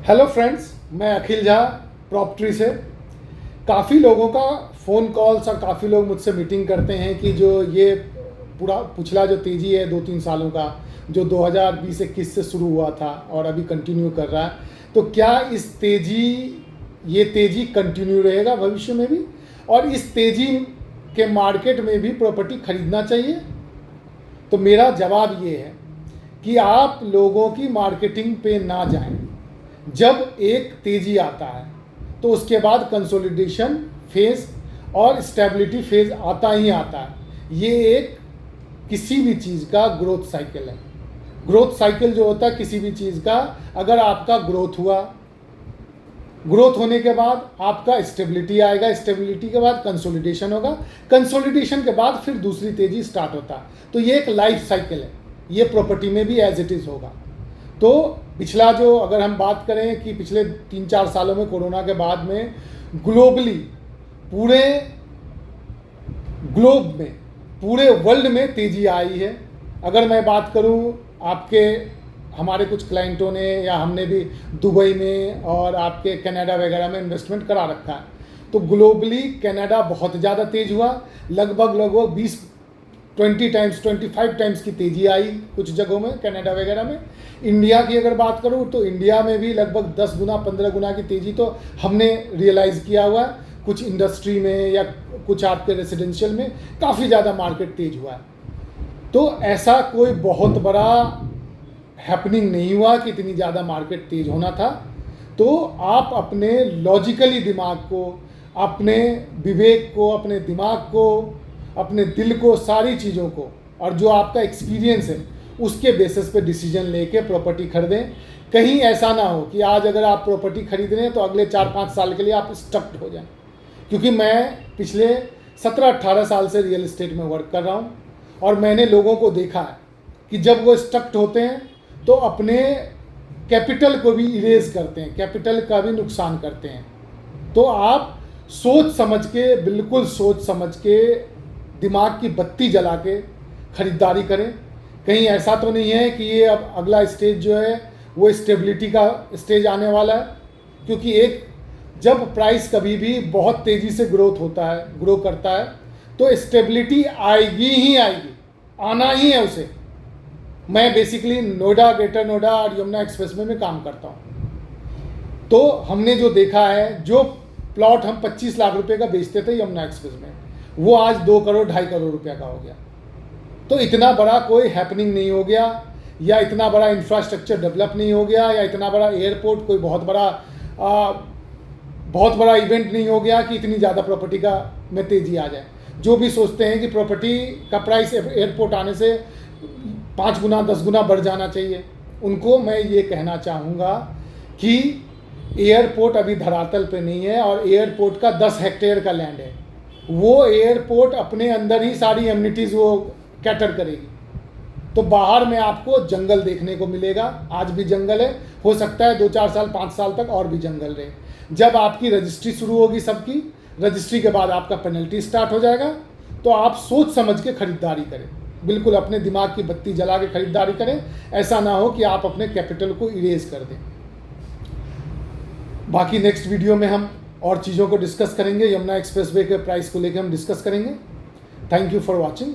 Hello friends, मैं अखिल Jha property से। काफ़ी लोगों का फ़ोन कॉल्स और काफ़ी लोग मुझसे मीटिंग करते हैं कि जो ये पूरा पिछला जो तेज़ी है 2-3 सालों का, जो 2020-21 से शुरू हुआ था और अभी कंटिन्यू कर रहा है, तो क्या ये तेज़ी कंटिन्यू रहेगा भविष्य में भी, और इस तेज़ी के मार्केट में भी प्रॉपर्टी खरीदना चाहिए? तो मेरा जवाब ये है कि आप लोगों की मार्केटिंग पे ना जाएं। जब एक तेज़ी आता है तो उसके बाद कंसोलिडेशन फेज़ और स्टेबिलिटी फेज़ आता ही आता है। ये एक किसी भी चीज़ का ग्रोथ साइकिल है। ग्रोथ साइकिल जो होता है किसी भी चीज़ का, अगर आपका ग्रोथ हुआ, ग्रोथ होने के बाद आपका स्टेबिलिटी आएगा, स्टेबिलिटी के बाद कंसोलिडेशन होगा, कंसोलिडेशन के बाद फिर दूसरी तेज़ी स्टार्ट होता है। तो ये एक लाइफ साइकिल है, ये प्रॉपर्टी में भी एज इट इज़ होगा। तो पिछला जो अगर हम बात करें कि पिछले 3-4 सालों में कोरोना के बाद में ग्लोबली पूरे ग्लोब में पूरे वर्ल्ड में तेज़ी आई है। अगर मैं बात करूं, हमारे कुछ क्लाइंटों ने या हमने भी दुबई में और आपके कनाडा वगैरह में इन्वेस्टमेंट करा रखा है, तो ग्लोबली कनाडा बहुत ज़्यादा तेज़ हुआ। लगभग 20 टाइम्स 25 टाइम्स की तेज़ी आई कुछ जगहों में, कनाडा वगैरह में। इंडिया की अगर बात करूं तो इंडिया में भी लगभग 10 गुना 15 गुना की तेज़ी तो हमने रियलाइज़ किया हुआ है। कुछ इंडस्ट्री में या कुछ आपके रेजिडेंशियल में काफ़ी ज़्यादा मार्केट तेज हुआ है। तो ऐसा कोई बहुत बड़ा हैपनिंग नहीं हुआ कि इतनी ज़्यादा मार्केट तेज होना था। तो आप अपने लॉजिकली दिमाग को, अपने विवेक को, अपने दिमाग को, अपने दिल को, सारी चीज़ों को, और जो आपका एक्सपीरियंस है उसके बेसिस पे डिसीजन लेके प्रॉपर्टी खरीदें। कहीं ऐसा ना हो कि आज अगर आप प्रॉपर्टी खरीद रहे हैं तो अगले 4-5 साल के लिए आप स्टक्ड हो जाएं। क्योंकि मैं पिछले 17-18 साल से रियल इस्टेट में वर्क कर रहा हूँ और मैंने लोगों को देखा है कि जब वो स्टक्ड होते हैं तो अपने कैपिटल को भी इरेज करते हैं, कैपिटल का भी नुकसान करते हैं। तो आप सोच समझ के, बिल्कुल सोच समझ के, दिमाग की बत्ती जला के ख़रीदारी करें। कहीं ऐसा तो नहीं है कि ये अब अगला स्टेज जो है वो स्टेबिलिटी का स्टेज आने वाला है। क्योंकि जब प्राइस कभी भी बहुत तेज़ी से ग्रो करता है तो स्टेबिलिटी आएगी ही आएगी, आना ही है उसे। मैं बेसिकली नोएडा, ग्रेटर नोएडा और यमुना एक्सप्रेसवे में काम करता हूँ। तो हमने जो देखा है, जो प्लॉट हम 25 लाख रुपए का बेचते थे यमुना एक्सप्रेस में, वो आज 2 करोड़ 2.5 करोड़ रुपया का हो गया। तो इतना बड़ा कोई हैपनिंग नहीं हो गया, या इतना बड़ा इंफ्रास्ट्रक्चर डेवलप नहीं हो गया, या इतना बड़ा एयरपोर्ट, कोई बहुत बड़ा इवेंट नहीं हो गया कि इतनी ज़्यादा प्रॉपर्टी का में तेज़ी आ जाए। जो भी सोचते हैं कि प्रॉपर्टी का प्राइस एयरपोर्ट आने से 5 गुना 10 गुना बढ़ जाना चाहिए, उनको मैं ये कहना चाहूँगा कि एयरपोर्ट अभी धरातल पे नहीं है और एयरपोर्ट का 10 हेक्टेयर का लैंड है। वो एयरपोर्ट अपने अंदर ही सारी एमिनिटीज़ वो कैटर करेगी। तो बाहर में आपको जंगल देखने को मिलेगा, आज भी जंगल है, हो सकता है 2-4 साल 5 साल तक और भी जंगल रहे। जब आपकी रजिस्ट्री शुरू होगी, सबकी रजिस्ट्री के बाद आपका पेनल्टी स्टार्ट हो जाएगा। तो आप सोच समझ के खरीदारी करें, बिल्कुल अपने दिमाग की बत्ती जला के खरीदारी करें। ऐसा ना हो कि आप अपने कैपिटल को इरेज कर दें। बाकी नेक्स्ट वीडियो में हम और चीज़ों को डिस्कस करेंगे, यमुना एक्सप्रेसवे के प्राइस को लेकर हम डिस्कस करेंगे। Thank you for watching.